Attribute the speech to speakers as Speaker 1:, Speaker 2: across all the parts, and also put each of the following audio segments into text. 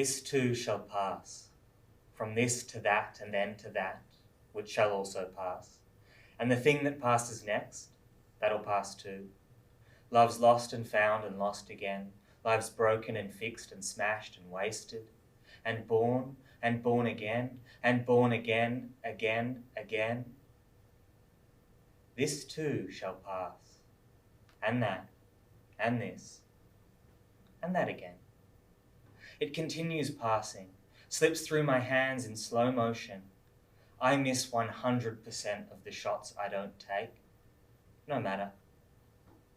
Speaker 1: This too shall pass, from this to that and then to that, which shall also pass. And the thing that passes next, that'll pass too. Love's lost and found and lost again, lives broken and fixed and smashed and wasted, and born again, and born again, again. This too shall pass, and that, and this, and that again. It continues passing, slips through my hands in slow motion. I miss 100% of the shots I don't take. No matter,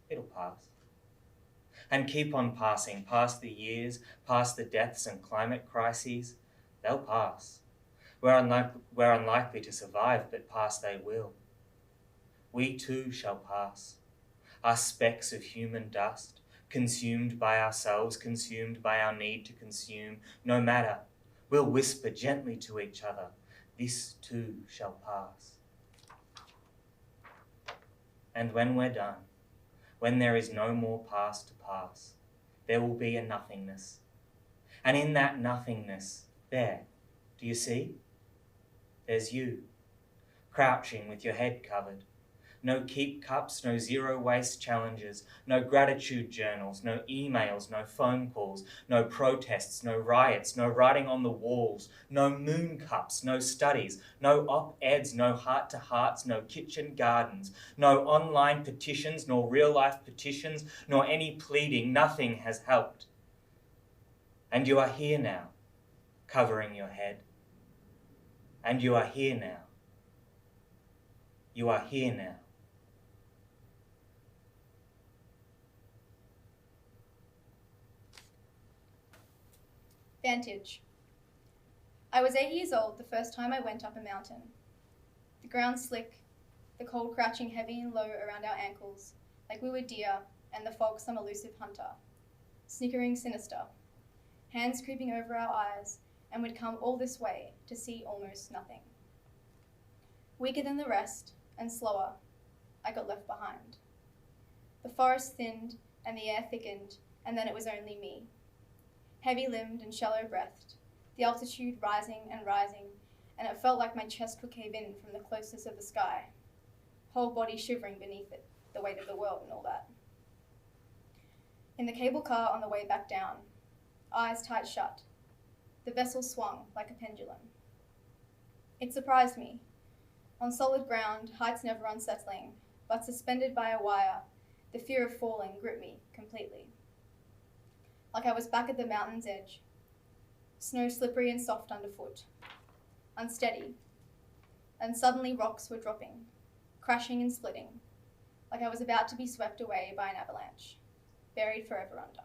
Speaker 1: it'll pass. And keep on passing, past the years, past the deaths and climate crises. They'll pass. We're unlikely to survive, but pass they will. We too shall pass. Our specks of human dust, consumed by ourselves, consumed by our need to consume. No matter, we'll whisper gently to each other, this too shall pass. And when we're done, when there is no more past to pass, there will be a nothingness. And in that nothingness, there, do you see? There's you, crouching with your head covered. No keep cups, no zero waste challenges, no gratitude journals, no emails, no phone calls, no protests, no riots, no writing on the walls, no moon cups, no studies, no op-eds, no heart-to-hearts, no kitchen gardens, no online petitions, nor real-life petitions, nor any pleading. Nothing has helped. And you are here now, covering your head. And you are here now. You are here now.
Speaker 2: Vantage. I was 8 years old the first time I went up a mountain. The ground slick, the cold crouching heavy and low around our ankles, like we were deer, and the fog some elusive hunter. Snickering sinister, hands creeping over our eyes, and we'd come all this way to see almost nothing. Weaker than the rest, and slower, I got left behind. The forest thinned, and the air thickened, and then it was only me. Heavy-limbed and shallow-breathed, the altitude rising and rising, and it felt like my chest would cave in from the closeness of the sky, whole body shivering beneath it, the weight of the world and all that. In the cable car on the way back down, eyes tight shut, the vessel swung like a pendulum. It surprised me. On solid ground, heights never unsettling, but suspended by a wire, the fear of falling gripped me completely. Like I was back at the mountain's edge, snow slippery and soft underfoot, unsteady, and suddenly rocks were dropping, crashing and splitting, like I was about to be swept away by an avalanche, buried forever under.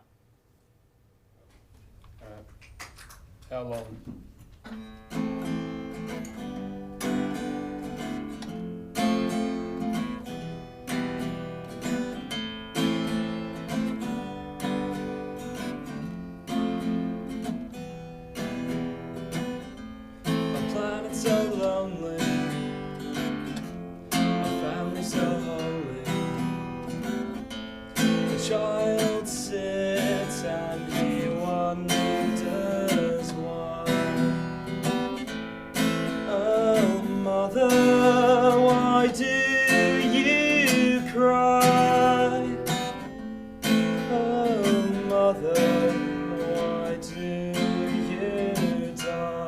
Speaker 3: How long?
Speaker 4: So lonely, a family so holy. The child sits and he wonders why. Oh mother, why do you cry? Oh mother, why do you die?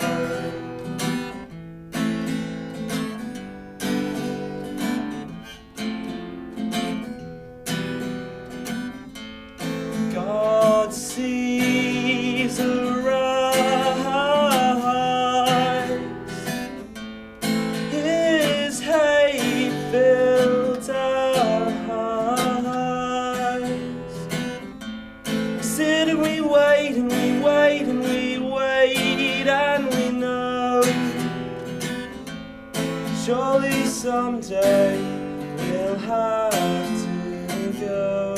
Speaker 4: God sees arise His hate-filled eyes. Sit and we wait and we wait and we wait, and we know surely someday we'll have to go.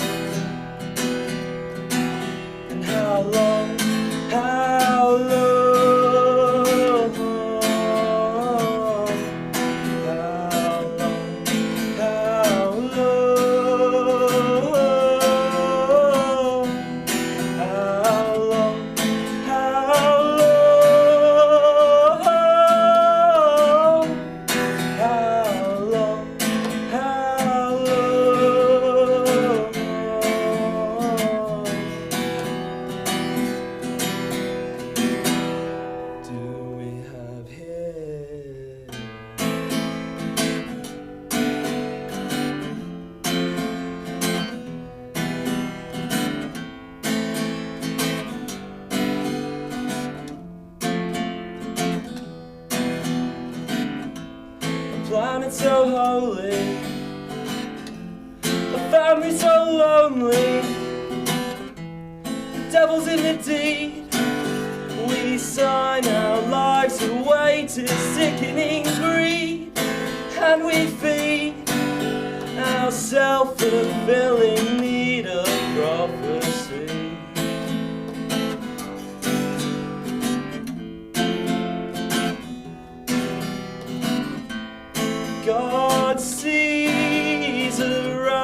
Speaker 4: How long, how long, how long, how long, how long, how planet so holy, a family so lonely, devils in the deed. We sign our lives away to sickening greed, and we feed our self-fulfilling need of prophecy. God sees arise,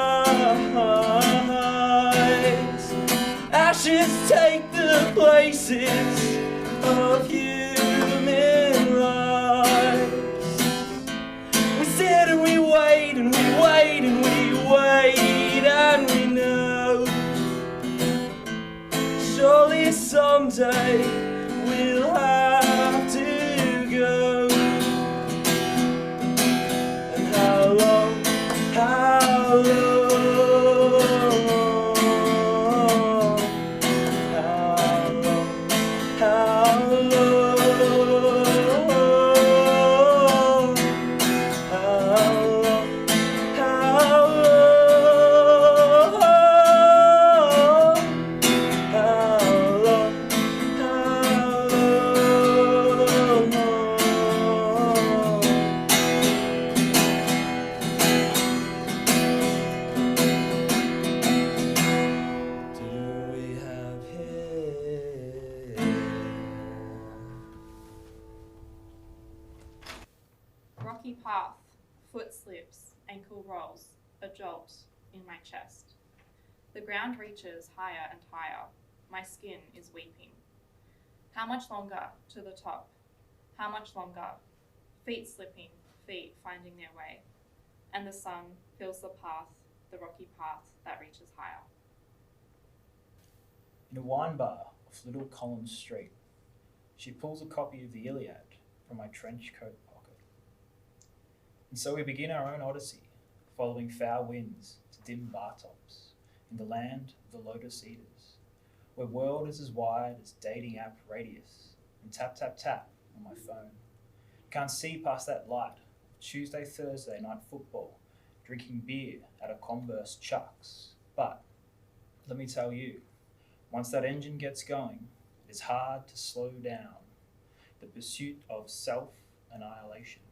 Speaker 4: ashes take the places of human lives. We sit and we wait and we wait and we wait, and we know surely someday we'll have to go. And how long, how long?
Speaker 5: Rocky path, foot slips, ankle rolls, a jolt in my chest. The ground reaches higher and higher, my skin is weeping. How much longer to the top? How much longer? Feet slipping, feet finding their way, and the sun fills the path, the rocky path that reaches higher.
Speaker 6: In a wine bar off Little Collins Street, she pulls a copy of the Iliad from my trench coat pocket. And so we begin our own odyssey, following foul winds to dim bar tops, in the land of the Lotus Eaters, where world is as wide as dating app radius, and tap tap tap on my phone. Can't see past that light of Tuesday, Thursday night football, drinking beer at a Converse Chucks. But let me tell you, once that engine gets going, it is hard to slow down the pursuit of self-annihilation.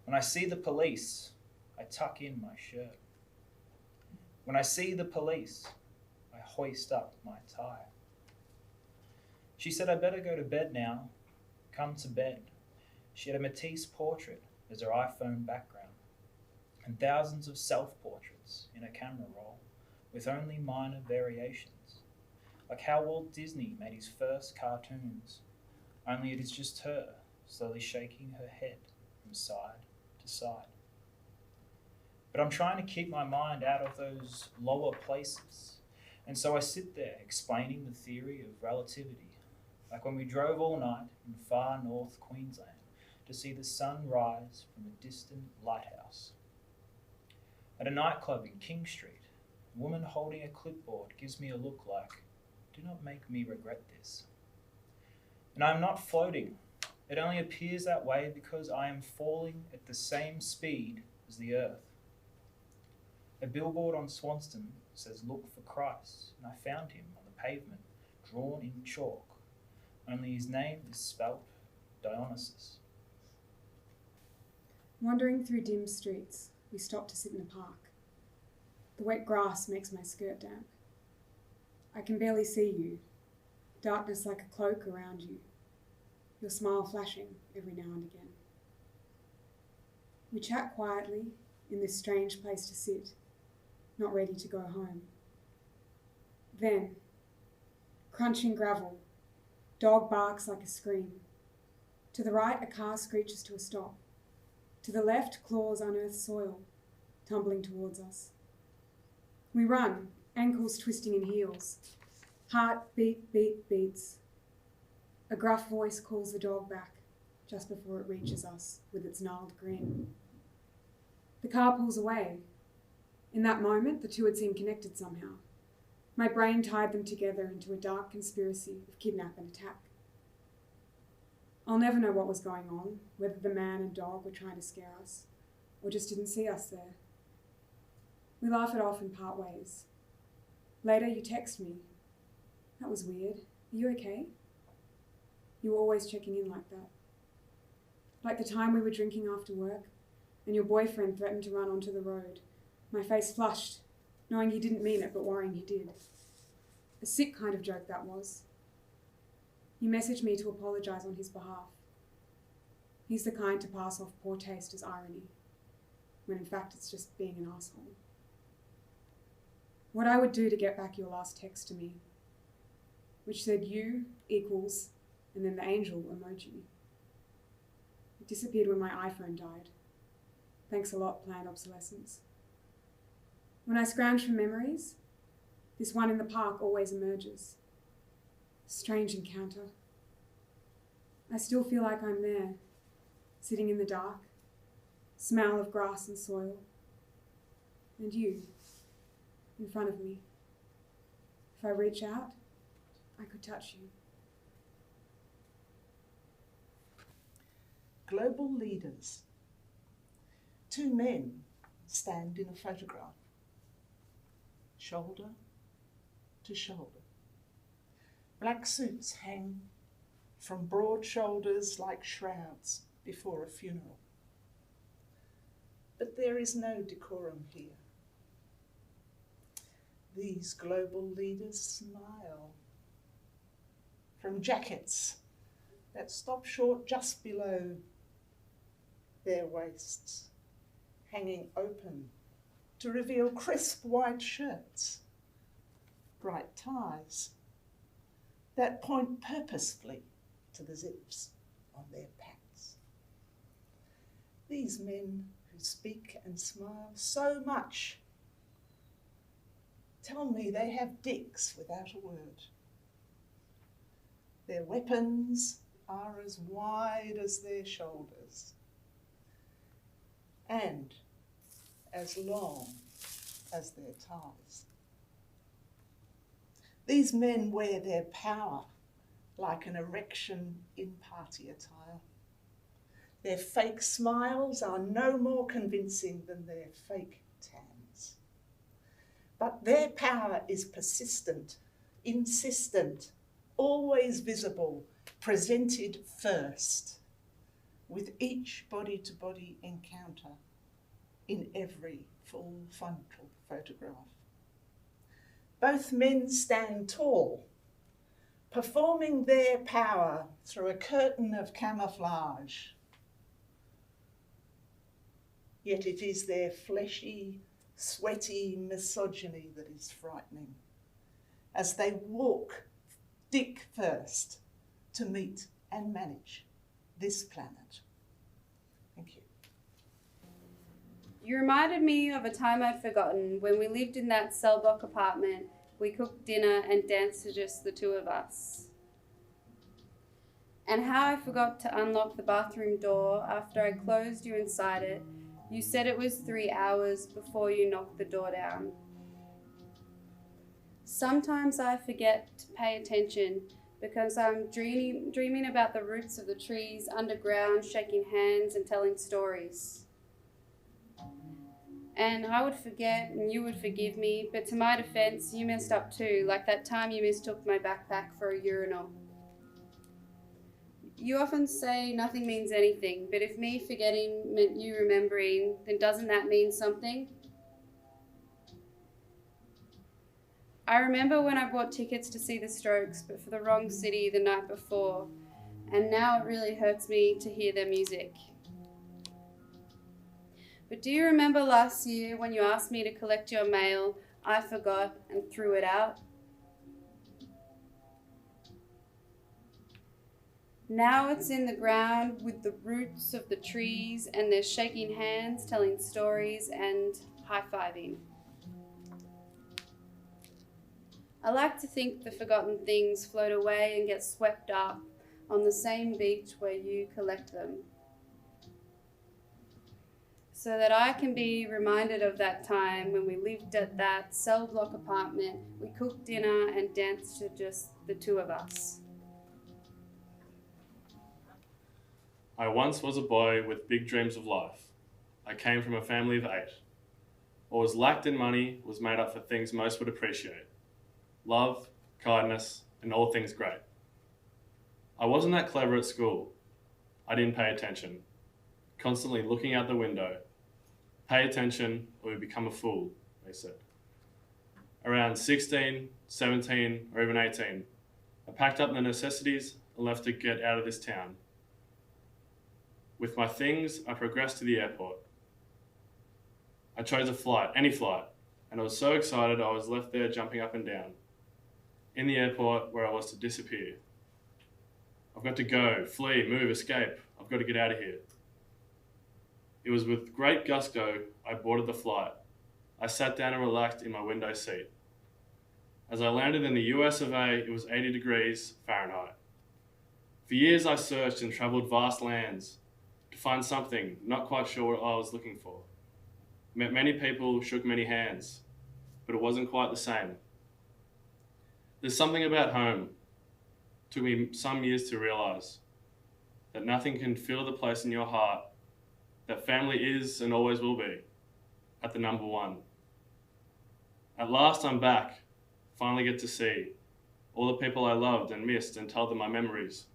Speaker 6: When I see the police, I tuck in my shirt. When I see the police, I hoist up my tie. She said I better go to bed now. Come to bed. She had a Matisse portrait as her iPhone background, and thousands of self-portraits in a camera roll, with only minor variations, like how Walt Disney made his first cartoons, only it is just her slowly shaking her head from side to side. But I'm trying to keep my mind out of those lower places, and so I sit there explaining the theory of relativity, like when we drove all night in far north Queensland to see the sun rise from a distant lighthouse. At a nightclub in King Street, a woman holding a clipboard gives me a look like, "Do not make me regret this." And I am not floating. It only appears that way because I am falling at the same speed as the earth. A billboard on Swanston says, "Look for Christ," and I found him on the pavement, drawn in chalk, only his name is spelt Dionysus.
Speaker 7: Wandering through dim streets, we stop to sit in a park. The wet grass makes my skirt damp. I can barely see you, darkness like a cloak around you, your smile flashing every now and again. We chat quietly in this strange place to sit, not ready to go home. Then, crunching gravel, dog barks like a scream. To the right, a car screeches to a stop. To the left, claws unearth soil, tumbling towards us. We run, ankles twisting in heels. Heart beat, beat, beats. A gruff voice calls the dog back just before it reaches us with its gnarled grin. The car pulls away. In that moment, the two had seemed connected somehow. My brain tied them together into a dark conspiracy of kidnap and attack. I'll I'll never know what was going on, whether the man and dog were trying to scare us, or just didn't see us there. We laugh it off and part ways. Later, you text me. That was weird. Are you okay? You were always checking in like that. Like the time we were drinking after work, and your boyfriend threatened to run onto the road. My face flushed, knowing he didn't mean it, but worrying he did. A sick kind of joke that was. You messaged me to apologise on his behalf. He's the kind to pass off poor taste as irony, when in fact it's just being an asshole. What I would do to get back your last text to me, which said you equals, and then the angel emoji. It disappeared when my iPhone died. Thanks a lot, planned obsolescence. When I scrounge for memories, this one in the park always emerges. Strange encounter. I still feel like I'm there, sitting in the dark, smell of grass and soil, and you, in front of me. If I reach out, I could touch you.
Speaker 8: Global leaders. Two men stand in a photograph, shoulder to shoulder. Black suits hang from broad shoulders like shrouds before a funeral. But there is no decorum here. These global leaders smile. From jackets that stop short just below their waists, hanging open to reveal crisp white shirts, bright ties that point purposefully to the zips on their pants. These men who speak and smile so much tell me they have dicks without a word. Their weapons are as wide as their shoulders and as long as their ties. These men wear their power like an erection in party attire. Their fake smiles are no more convincing than their fake tans. But their power is persistent, insistent, always visible, presented first, with each body-to-body encounter in every full frontal photograph. Both men stand tall, performing their power through a curtain of camouflage. Yet it is their fleshy, sweaty misogyny that is frightening, as they walk dick first to meet and manage this planet. Thank you.
Speaker 9: You reminded me of a time I'd forgotten when we lived in that cell block apartment. We cooked dinner and danced to just the two of us. And how I forgot to unlock the bathroom door after I closed you inside it. You said it was 3 hours before you knocked the door down. Sometimes I forget to pay attention because I'm dreaming about the roots of the trees underground, shaking hands and telling stories. And I would forget and you would forgive me, but to my defense, you messed up too, like that time you mistook my backpack for a urinal. You often say nothing means anything, but if me forgetting meant you remembering, then doesn't that mean something? I remember when I bought tickets to see the Strokes, but for the wrong city the night before, and now it really hurts me to hear their music. But do you remember last year when you asked me to collect your mail, I forgot and threw it out? Now it's in the ground with the roots of the trees, and they're shaking hands, telling stories and high-fiving. I like to think the forgotten things float away and get swept up on the same beach where you collect them, so that I can be reminded of that time when we lived at that cell block apartment, we cooked dinner and danced to just the two of us.
Speaker 10: I once was a boy with big dreams of life. I came from a family of 8. What was lacked in money was made up for things most would appreciate: love, kindness, and all things great. I wasn't that clever at school. I didn't pay attention, constantly looking out the window. Pay attention or you become a fool, they said. Around 16, 17, or even 18, I packed up the necessities and left to get out of this town. With my things, I progressed to the airport. I chose a flight, any flight, and I was so excited I was left there jumping up and down, in the airport where I was to disappear. I've got to go, flee, move, escape. I've got to get out of here. It was with great gusto I boarded the flight. I sat down and relaxed in my window seat. As I landed in the US of A, it was 80 degrees Fahrenheit. For years I searched and travelled vast lands to find something, not quite sure what I was looking for. Met many people, shook many hands, but it wasn't quite the same. There's something about home. It took me some years to realise that nothing can fill the place in your heart that family is and always will be at the number one. At last I'm back, finally get to see all the people I loved and missed and tell them my memories.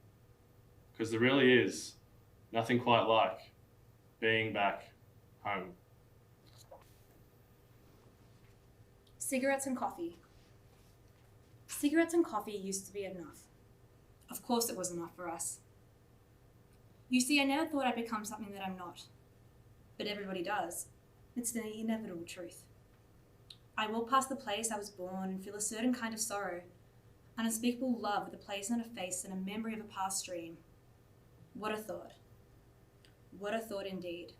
Speaker 10: Because there really is nothing quite like being back home.
Speaker 11: Cigarettes and coffee. Cigarettes and coffee used to be enough. Of course it was enough for us. You see, I never thought I'd become something that I'm not. But everybody does. It's the inevitable truth. I walk past the place I was born and feel a certain kind of sorrow, an unspeakable love with a place and a face and a memory of a past dream. What a thought. What a thought indeed.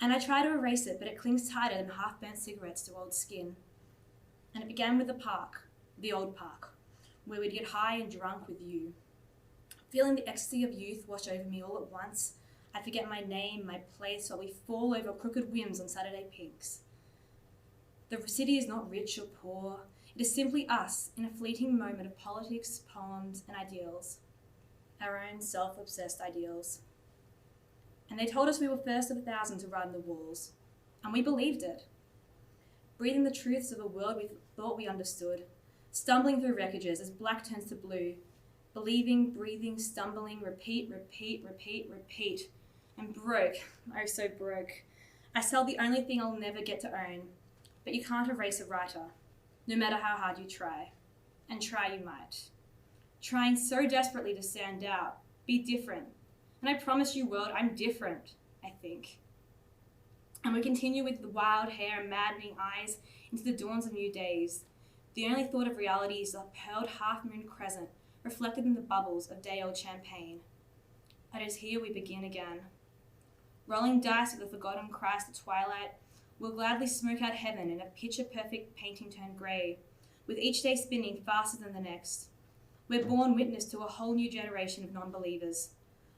Speaker 11: And I try to erase it, but it clings tighter than half-burnt cigarettes to old skin. And it began with the park, the old park, where we'd get high and drunk with you. Feeling the ecstasy of youth wash over me all at once, I forget my name, my place, while we fall over crooked whims on Saturday pinks. The city is not rich or poor. It is simply us in a fleeting moment of politics, poems, and ideals. Our own self-obsessed ideals. And they told us we were first of 1,000 to run the walls. And we believed it. Breathing the truths of a world we thought we understood. Stumbling through wreckages as black turns to blue. Believing, breathing, stumbling, repeat, repeat, repeat, repeat. And broke, oh so broke. I sell the only thing I'll never get to own. But you can't erase a writer, no matter how hard you try. And try you might. Trying so desperately to stand out, be different. And I promise you, world, I'm different, I think. And we continue with the wild hair and maddening eyes into the dawns of new days. The only thought of reality is the pearled half-moon crescent reflected in the bubbles of day-old champagne. And it is here we begin again. Rolling dice with the forgotten Christ at twilight, we'll gladly smoke out heaven in a picture-perfect painting turned grey, with each day spinning faster than the next. We're born witness to a whole new generation of non-believers.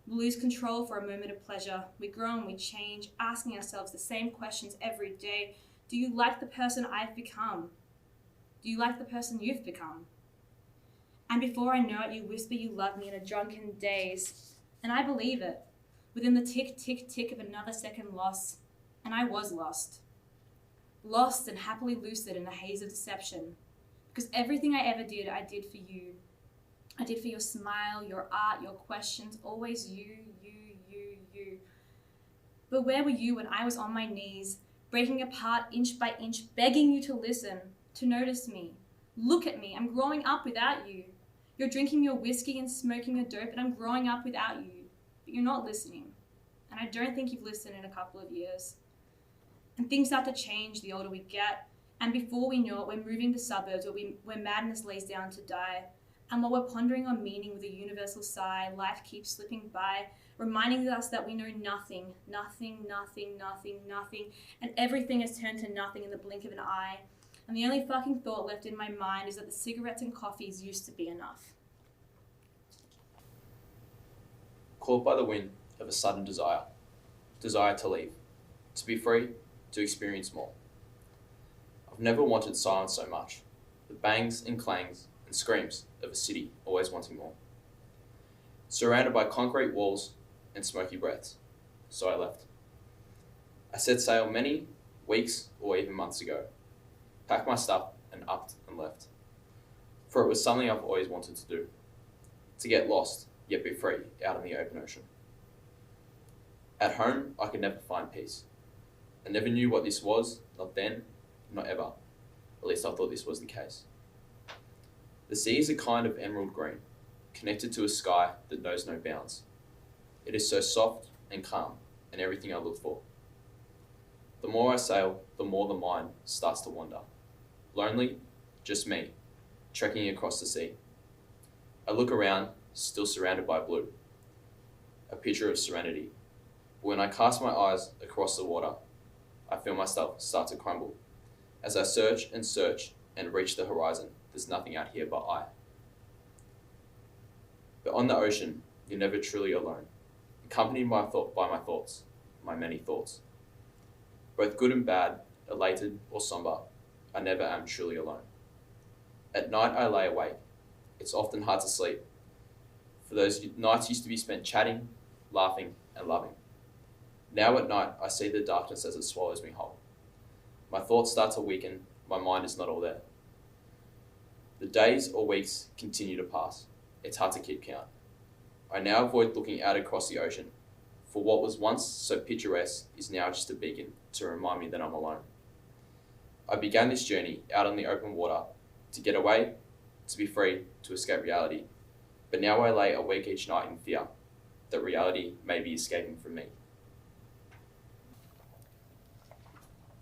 Speaker 11: We lose control for a moment of pleasure. We grow and we change, asking ourselves the same questions every day. Do you like the person I've become? Do you like the person you've become? And before I know it, you whisper you love me in a drunken daze. And I believe it. Within the tick, tick, tick of another second loss. And I was lost. Lost and happily lucid in a haze of deception. Because everything I ever did, I did for you. I did for your smile, your art, your questions, always you. But where were you when I was on my knees, breaking apart inch by inch, begging you to listen, to notice me? Look at me, I'm growing up without you. You're drinking your whiskey and smoking your dope, and I'm growing up without you. But you're not listening. And I don't think you've listened in a couple of years. And things start to change the older we get, and before we know it, we're moving to suburbs where madness lays down to die. And while we're pondering on meaning with a universal sigh, life keeps slipping by, reminding us that we know nothing, and everything has turned to nothing in the blink of an eye. And the only fucking thought left in my mind is that the cigarettes and coffees used to be enough.
Speaker 12: Caught by the wind of a sudden desire to leave, to be free, to experience more. I've never wanted silence so much, the bangs and clangs and screams of a city always wanting more. Surrounded by concrete walls, and smoky breaths, so I left. I set sail many weeks or even months ago, packed my stuff and upped and left. For it was something I've always wanted to do, to get lost yet be free out in the open ocean. At home, I could never find peace. I never knew what this was, not then, not ever. At least I thought this was the case. The sea is a kind of emerald green, connected to a sky that knows no bounds. It is so soft and calm, and everything I look for. The more I sail, the more the mind starts to wander. Lonely, just me, trekking across the sea. I look around, still surrounded by blue. A picture of serenity. But when I cast my eyes across the water, I feel myself start to crumble. As I search and reach the horizon, there's nothing out here but I. But on the ocean, you're never truly alone, accompanied by my thoughts, my many thoughts. Both good and bad, elated or somber, I never am truly alone. At night I lay awake. It's often hard to sleep, for those nights used to be spent chatting, laughing and loving. Now at night I see the darkness as it swallows me whole. My thoughts start to weaken, my mind is not all there. The days or weeks continue to pass. It's hard to keep count. I now avoid looking out across the ocean, for what was once so picturesque is now just a beacon to remind me that I'm alone. I began this journey out on the open water to get away, to be free, to escape reality. But now I lay awake each night in fear that reality may be escaping from me.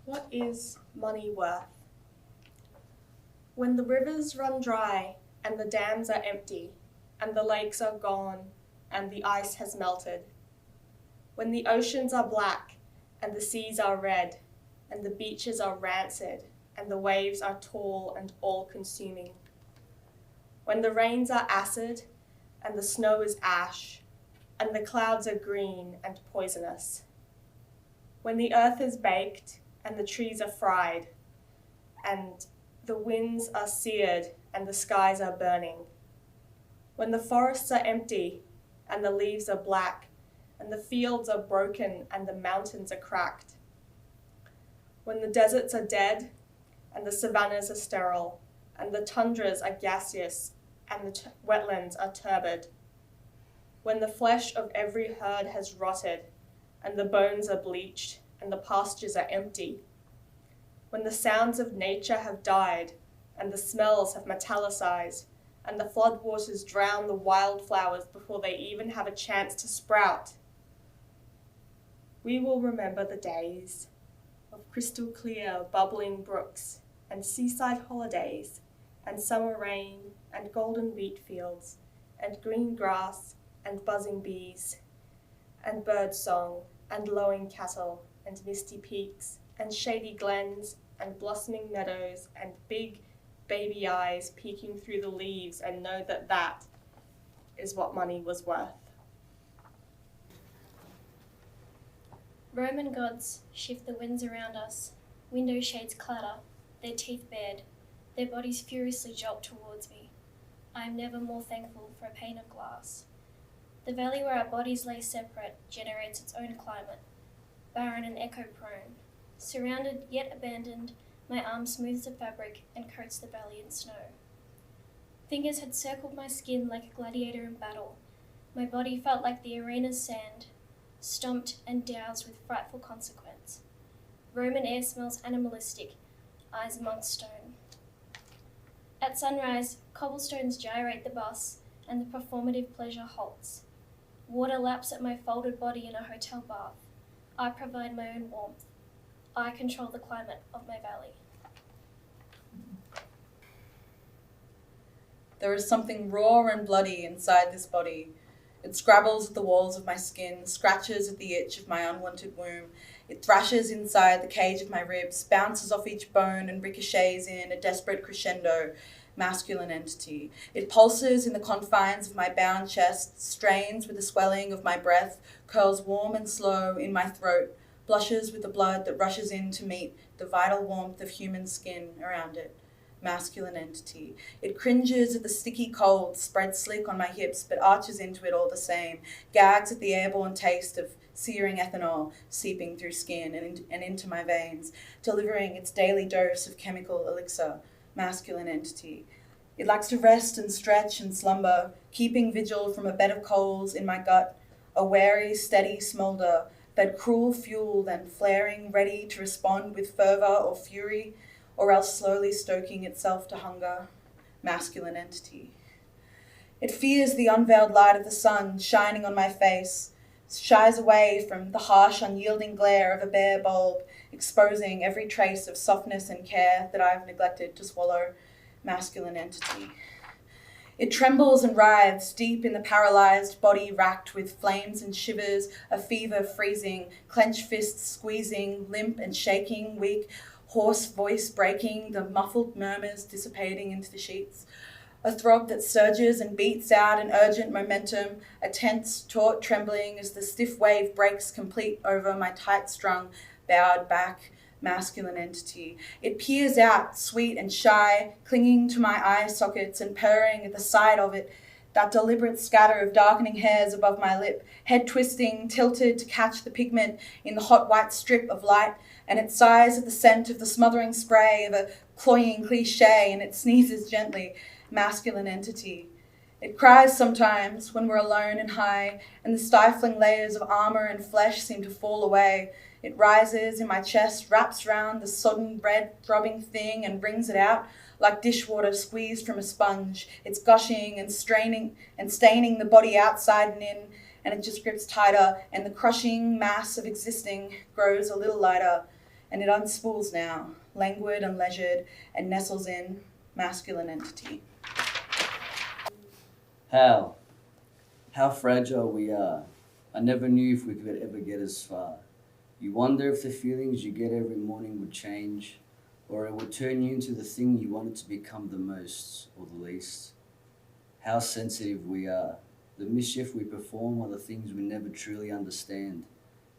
Speaker 13: What is money worth? When the rivers run dry and the dams are empty and the lakes are gone and the ice has melted. When the oceans are black and the seas are red and the beaches are rancid and the waves are tall and all-consuming. When the rains are acid and the snow is ash and the clouds are green and poisonous. When the earth is baked and the trees are fried and the winds are seared and the skies are burning. When the forests are empty and the leaves are black and the fields are broken and the mountains are cracked. When the deserts are dead and the savannas are sterile and the tundras are gaseous and the wetlands are turbid. When the flesh of every herd has rotted and the bones are bleached and the pastures are empty. When the sounds of nature have died and the smells have metallicized and the floodwaters drown the wildflowers before they even have a chance to sprout. We will remember the days of crystal clear, bubbling brooks and seaside holidays and summer rain and golden wheat fields and green grass and buzzing bees and bird song and lowing cattle and misty peaks and shady glens and blossoming meadows and big baby eyes peeking through the leaves and know that that is what money was worth.
Speaker 14: Roman gods shift the winds around us, window shades clatter, their teeth bared, their bodies furiously jolt towards me. I am never more thankful for a pane of glass. The valley where our bodies lay separate generates its own climate, barren and echo-prone. Surrounded yet abandoned, my arm smooths the fabric and coats the valley in snow. Fingers had circled my skin like a gladiator in battle. My body felt like the arena's sand, stomped and doused with frightful consequence. Roman air smells animalistic, eyes amongst stone. At sunrise, cobblestones gyrate the bus, and the performative pleasure halts. Water laps at my folded body in a hotel bath. I provide my own warmth. I control the climate of my valley.
Speaker 15: There is something raw and bloody inside this body. It scrabbles at the walls of my skin, scratches at the itch of my unwanted womb. It thrashes inside the cage of my ribs, bounces off each bone and ricochets in a desperate crescendo, masculine entity. It pulses in the confines of my bound chest, strains with the swelling of my breath, curls warm and slow in my throat, blushes with the blood that rushes in to meet the vital warmth of human skin around it. masculine entity. It cringes at the sticky cold, spread slick on my hips, but arches into it all the same, gags at the airborne taste of searing ethanol seeping through skin and into my veins, delivering its daily dose of chemical elixir, masculine entity. It likes to rest and stretch and slumber, keeping vigil from a bed of coals in my gut, a wary, steady smoulder, fed cruel fuel, then flaring, ready to respond with fervor or fury, or else slowly stoking itself to hunger, masculine entity. It fears the unveiled light of the sun shining on my face, shies away from the harsh, unyielding glare of a bare bulb, exposing every trace of softness and care that I have neglected to swallow, masculine entity. It trembles and writhes deep in the paralyzed body racked with flames and shivers, a fever freezing, clenched fists squeezing, limp and shaking, weak, hoarse voice breaking, the muffled murmurs dissipating into the sheets. A throb that surges and beats out an urgent momentum, a tense, taut trembling as the stiff wave breaks complete over my tight-strung, bowed back, masculine entity. It peers out, sweet and shy, clinging to my eye sockets and purring at the sight of it, that deliberate scatter of darkening hairs above my lip, head twisting, tilted to catch the pigment in the hot white strip of light, and it sighs at the scent of the smothering spray of a cloying cliche, and it sneezes gently, masculine entity. It cries sometimes when we're alone and high, and the stifling layers of armor and flesh seem to fall away. It rises in my chest, wraps round the sodden, red, throbbing thing and brings it out like dishwater squeezed from a sponge. It's gushing and straining and staining the body outside and in, and it just grips tighter, and the crushing mass of existing grows a little lighter, and it unspools now, languid and leisured, and nestles in, masculine entity.
Speaker 16: How fragile we are. I never knew if we could ever get as far. You wonder if the feelings you get every morning would change, or it would turn you into the thing you wanted to become the most or the least. How sensitive we are. The mischief we perform are the things we never truly understand,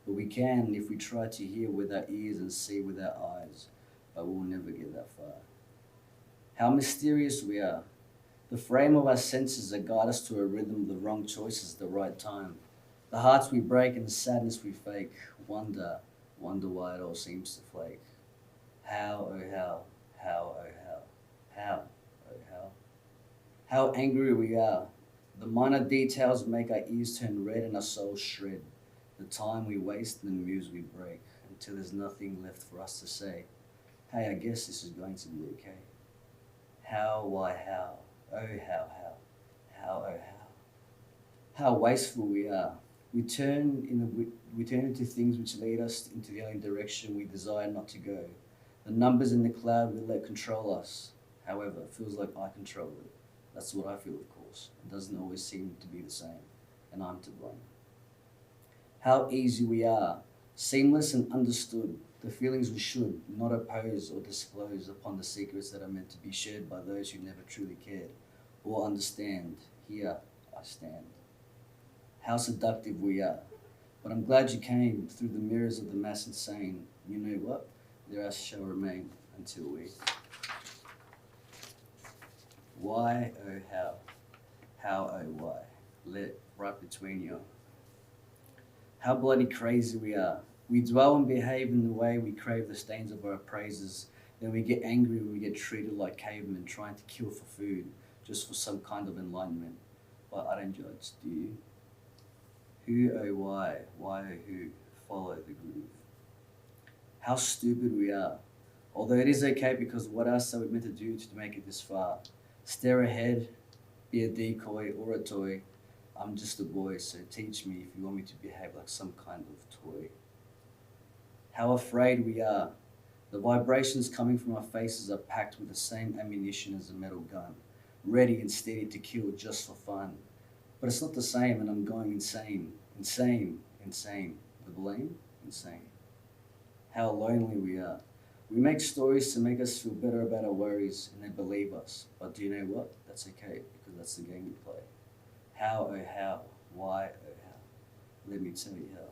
Speaker 16: but we can if we try to hear with our ears and see with our eyes, but we'll never get that far. How mysterious we are. The frame of our senses that guide us to a rhythm of the wrong choices at the right time. The hearts we break and the sadness we fake. Wonder why it all seems to flake. How, oh how, oh how, oh how. How angry we are. The minor details make our ears turn red and our souls shred. The time we waste and the moves we break until there's nothing left for us to say. Hey, I guess this is going to be okay. How, why, how, oh how, oh how. How wasteful we are. We turn into things which lead us into the only direction we desire not to go. The numbers in the cloud we let control us. However, it feels like I control it. That's what I feel, of course. It doesn't always seem to be the same, and I'm to blame. How easy we are, seamless and understood. The feelings we should not oppose or disclose upon the secrets that are meant to be shared by those who never truly cared or understand. Here I stand. How seductive we are. But I'm glad you came through the mirrors of the mass insane. You know what? There I shall remain until we. Why, oh how, oh why, lit right between you. How bloody crazy we are. We dwell and behave in the way we crave the stains of our praises. Then we get angry when we get treated like cavemen trying to kill for food, just for some kind of enlightenment. But I don't judge, do you? Who, oh why, oh who, follow the groove. How stupid we are. Although it is okay, because what else are we meant to do to make it this far? Stare ahead, be a decoy or a toy. I'm just a boy, so teach me if you want me to behave like some kind of toy. How afraid we are. The vibrations coming from our faces are packed with the same ammunition as a metal gun, ready and steady to kill just for fun. But it's not the same, and I'm going insane. Insane. The blame? Insane. How lonely we are. We make stories to make us feel better about our worries, and they believe us. But do you know what? That's okay, because that's the game we play. How, oh how, why, oh how. Let me tell you how.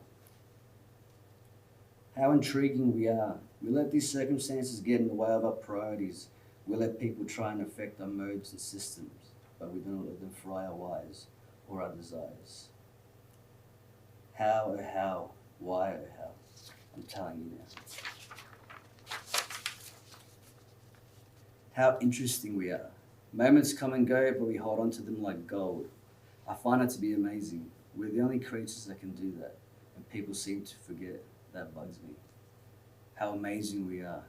Speaker 16: How intriguing we are. We let these circumstances get in the way of our priorities. We let people try and affect our modes and systems, but we do not let them fry our whys or our desires. How, oh how, why, oh how, I'm telling you now. How interesting we are. Moments come and go, but we hold on to them like gold. I find it to be amazing. We're the only creatures that can do that, and people seem to forget. That bugs me. How amazing we are.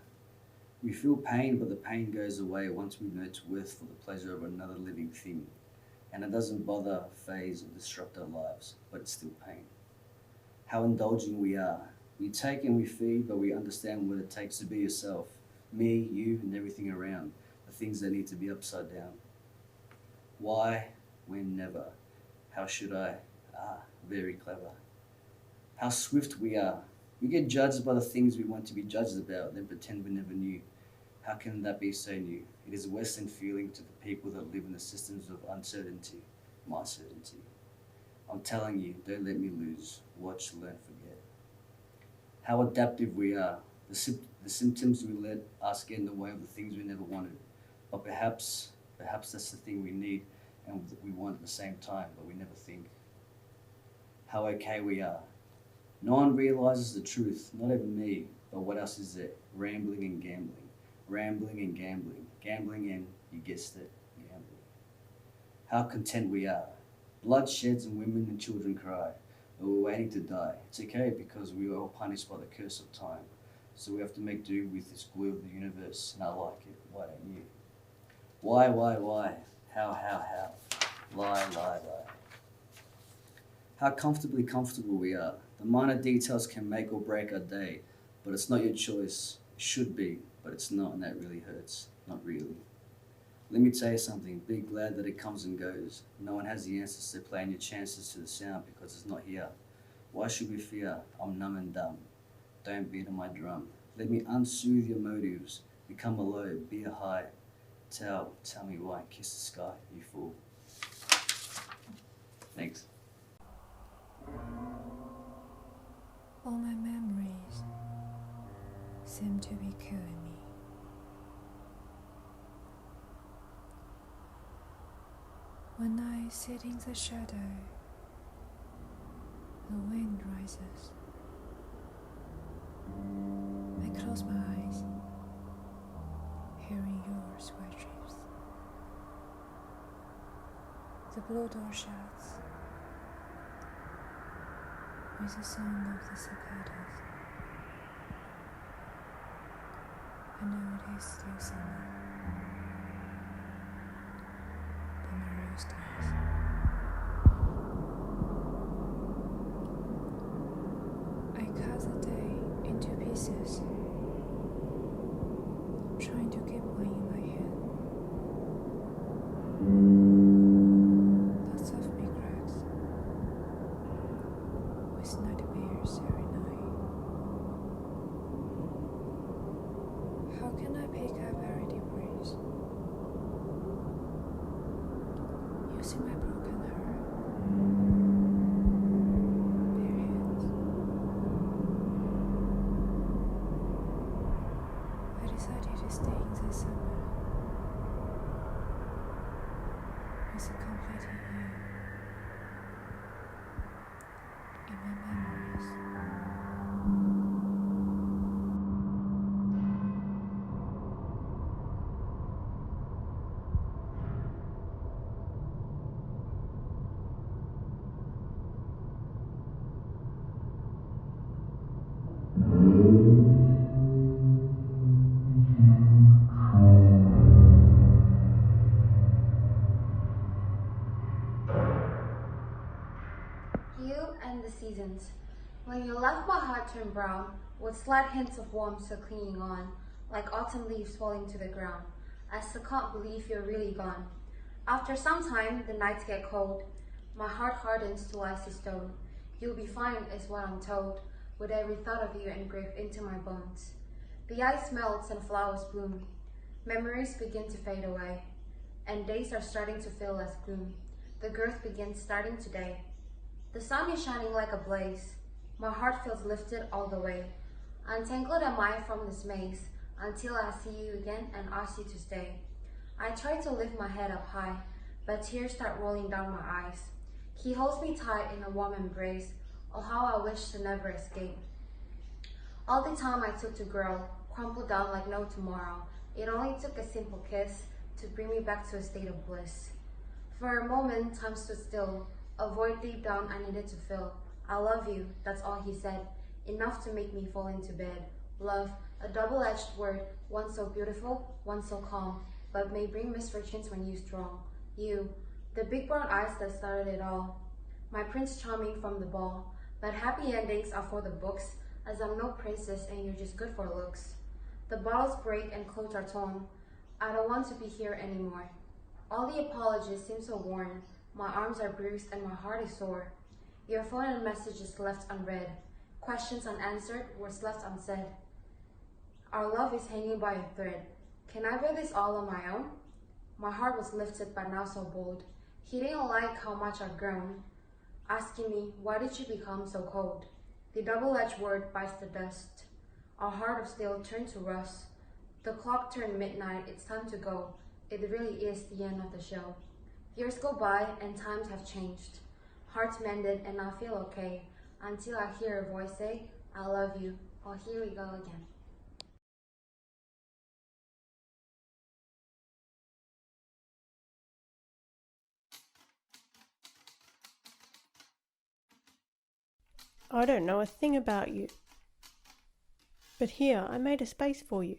Speaker 16: We feel pain, but the pain goes away once we know to worth for the pleasure of another living thing. And it doesn't bother, phase, or disrupt our lives, but it's still pain. How indulging we are. We take and we feed, but we understand what it takes to be yourself. Me, you, and everything around. The things that need to be upside down. Why, when, never. How should I? Very clever. How swift we are. We get judged by the things we want to be judged about, then pretend we never knew. How can that be so new? It is a Western feeling to the people that live in the systems of uncertainty, my certainty. I'm telling you, don't let me lose. Watch, learn, forget. How adaptive we are. The symptoms we let us get in the way of the things we never wanted. But perhaps that's the thing we need and we want at the same time, but we never think. How okay we are. No one realizes the truth, not even me, but what else is there? Rambling and gambling. Rambling and gambling. Gambling and, you guessed it, gambling. How content we are. Blood sheds and women and children cry, but we're waiting to die. It's okay because we are all punished by the curse of time. So we have to make do with this glue of the universe, and I like it. Why don't you? Why? How? Lie. How comfortably comfortable we are. The minor details can make or break our day, but it's not your choice. It should be, but it's not, and that really hurts. Not really. Let me tell you something. Be glad that it comes and goes. No one has the answers to playing your chances to the sound because it's not here. Why should we fear? I'm numb and dumb. Don't beat on my drum. Let me unsoothe your motives. Become a low, be a high. Tell me why. Kiss the sky, you fool. Thanks.
Speaker 17: All my memories seem to be killing me. When I sit in the shadow, the wind rises. I close my eyes, hearing your sweat drips. The blue door shuts with the song of the cicadas. I know it is still summer. The Mario stars. I cut the day into pieces, trying to keep one in my hand. Lots of big cracks, with nightmares every night. How can I pick up every debris? Using my broken heart, bare hands. I decided to stay in the summer with a completing you in my memories.
Speaker 18: You and the seasons. When you left, my heart turned brown, with slight hints of warmth still clinging on, like autumn leaves falling to the ground. I still can't believe you're really gone. After some time, the nights get cold. My heart hardens to icy stone. You'll be fine, is what I'm told, with every thought of you engraved into my bones. The ice melts and flowers bloom. Memories begin to fade away, and days are starting to feel less gloom. The girth begins starting today. The sun is shining like a blaze. My heart feels lifted all the way. Untangled am I from this maze until I see you again and ask you to stay. I try to lift my head up high, but tears start rolling down my eyes. He holds me tight in a warm embrace. Oh, how I wish to never escape. All the time I took to grow, crumpled down like no tomorrow. It only took a simple kiss to bring me back to a state of bliss. For a moment, time stood still, a void deep down I needed to fill. I love you, that's all he said, enough to make me fall into bed. Love, a double-edged word, one so beautiful, one so calm, but may bring misfortunes when used wrong. You, the big brown eyes that started it all, my Prince Charming from the ball, but happy endings are for the books, as I'm no princess and you're just good for looks. The bottles break and clothes are torn. I don't want to be here anymore. All the apologies seem so worn. My arms are bruised and my heart is sore. Your phone and messages left unread. Questions unanswered, words left unsaid. Our love is hanging by a thread. Can I bear this all on my own? My heart was lifted but now so bold. He didn't like how much I've grown, asking me, why did you become so cold? The double-edged word bites the dust. Our heart of steel turned to rust. The clock turned midnight, it's time to go. It really is the end of the show. Years go by and times have changed. Hearts mended and I feel okay, until I hear a voice say, I love you. Oh, here we go again.
Speaker 19: I don't know a thing about you. But here I made a space for you.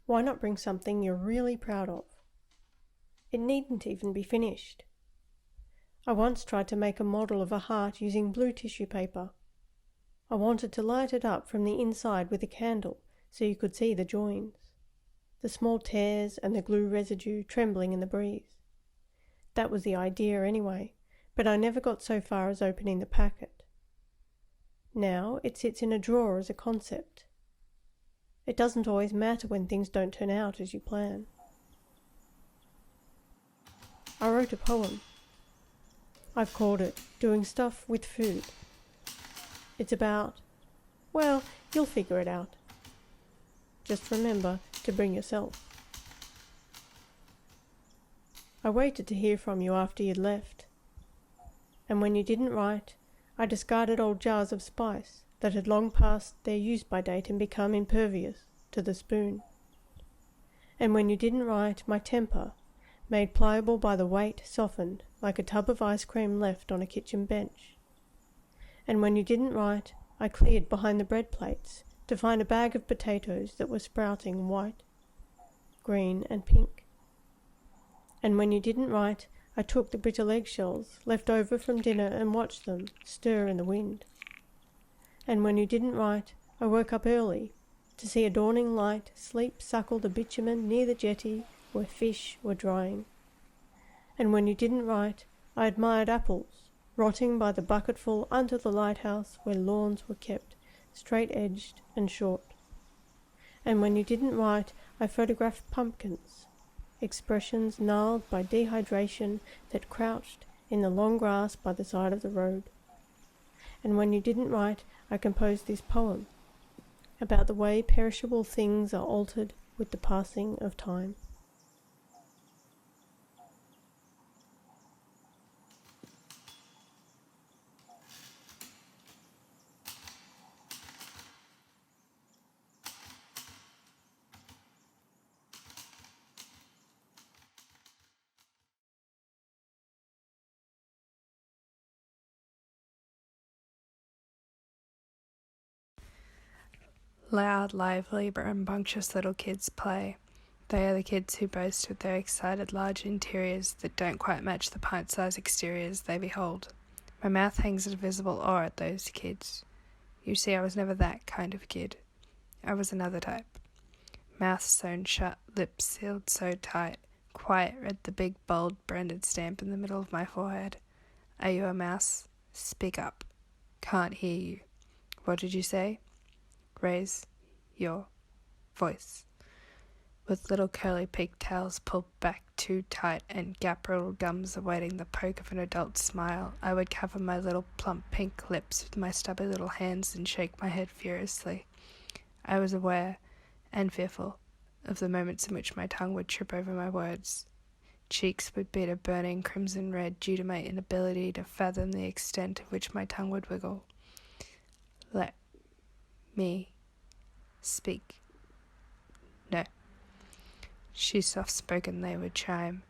Speaker 19: Why not bring something you're really proud of? It needn't even be finished. I once tried to make a model of a heart using blue tissue paper. I wanted to light it up from the inside with a candle so you could see the joins, the small tears and the glue residue trembling in the breeze. That was the idea anyway, but I never got so far as opening the packet. Now it sits in a drawer as a concept. It doesn't always matter when things don't turn out as you plan. I wrote a poem. I've called it Doing Stuff with Food. It's about, well, you'll figure it out. Just remember to bring yourself. I waited to hear from you after you'd left. And when you didn't write, I discarded old jars of spice that had long passed their use-by date and become impervious to the spoon. And when you didn't write, my temper, made pliable by the weight, softened like a tub of ice cream left on a kitchen bench. And when you didn't write, I cleared behind the bread plates to find a bag of potatoes that were sprouting white, green and pink. And when you didn't write, I took the bitter eggshells left over from dinner and watched them stir in the wind. And when you didn't write, I woke up early to see a dawning light sleep suckle the bitumen near the jetty where fish were drying. And when you didn't write, I admired apples rotting by the bucketful under the lighthouse where lawns were kept straight-edged and short. And when you didn't write, I photographed pumpkins, expressions gnarled by dehydration that crouched in the long grass by the side of the road. And when you didn't write, I composed this poem about the way perishable things are altered with the passing of time.
Speaker 17: Loud, lively, rambunctious little kids play. They are the kids who boast with their excited large interiors that don't quite match the pint-sized exteriors they behold. My mouth hangs at a visible awe at those kids. You see, I was never that kind of kid. I was another type. Mouth sewn shut, lips sealed so tight. Quiet read the big, bold, branded stamp in the middle of my forehead. Are you a mouse? Speak up. Can't hear you. What did you say? Raise your voice. With little curly pigtails pulled back too tight and gap-riddled gums awaiting the poke of an adult smile, I would cover my little plump pink lips with my stubby little hands and shake my head furiously. I was aware, and fearful of the moments in which my tongue would trip over my words. Cheeks would beat a burning crimson red due to my inability to fathom the extent to which my tongue would wiggle. Let me speak. No. She's soft-spoken, they would chime,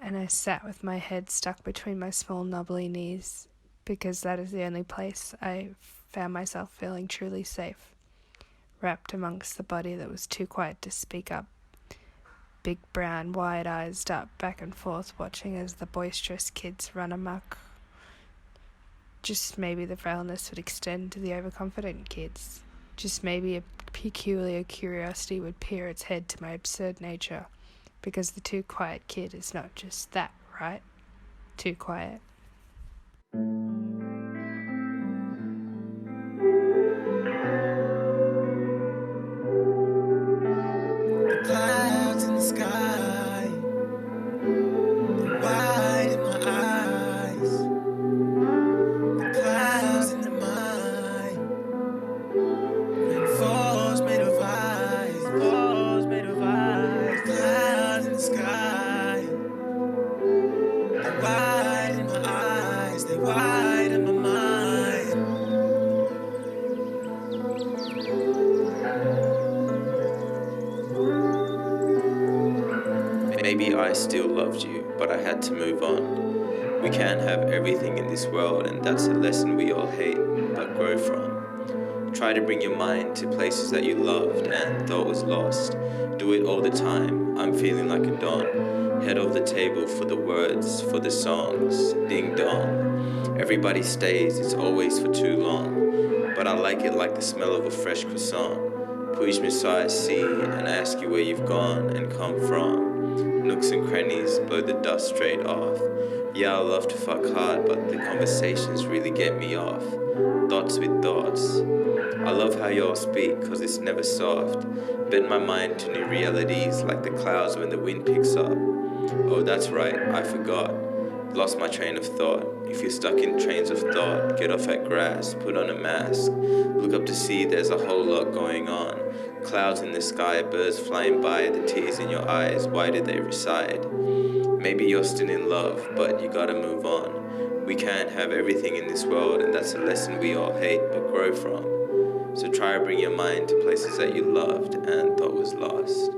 Speaker 17: and I sat with my head stuck between my small knobbly knees, because that is the only place I found myself feeling truly safe, wrapped amongst the body that was too quiet to speak up. Big brown wide eyes dart back and forth, watching as the boisterous kids run amok. Just maybe the frailness would extend to the overconfident kids. Just maybe a peculiar curiosity would peer its head to my absurd nature, because the too quiet kid is not just that, right? Too quiet.
Speaker 4: The clouds in the sky, the white in my eyes, the clouds in the mind, rainfalls made of ice, falls made of ice, the clouds in the sky, the white in my eyes, they white in my mind.
Speaker 20: Maybe I still loved you, but I had to move on. We can't have everything in this world, and that's a lesson we all hate, but grow from. Try to bring your mind to places that you loved and thought was lost. Do it all the time, I'm feeling like a don. Head over the table for the words, for the songs, ding dong. Everybody stays, it's always for too long. But I like it like the smell of a fresh croissant. Push me so I see and ask you where you've gone and come from. Nooks and crannies, blow the dust straight off. Yeah, I love to fuck hard, but the conversations really get me off. Thoughts with thoughts. I love how y'all speak, cause it's never soft. Bend my mind to new realities, like the clouds when the wind picks up. Oh, that's right, I forgot. Lost my train of thought. If you're stuck in trains of thought, get off at grass, put on a mask. Look up to see there's a whole lot going on. Clouds in the sky, birds flying by, the tears in your eyes, why did they reside? Maybe you're still in love, but you gotta move on. We can't have everything in this world, and that's a lesson we all hate but grow from. So try to bring your mind to places that you loved and thought was lost.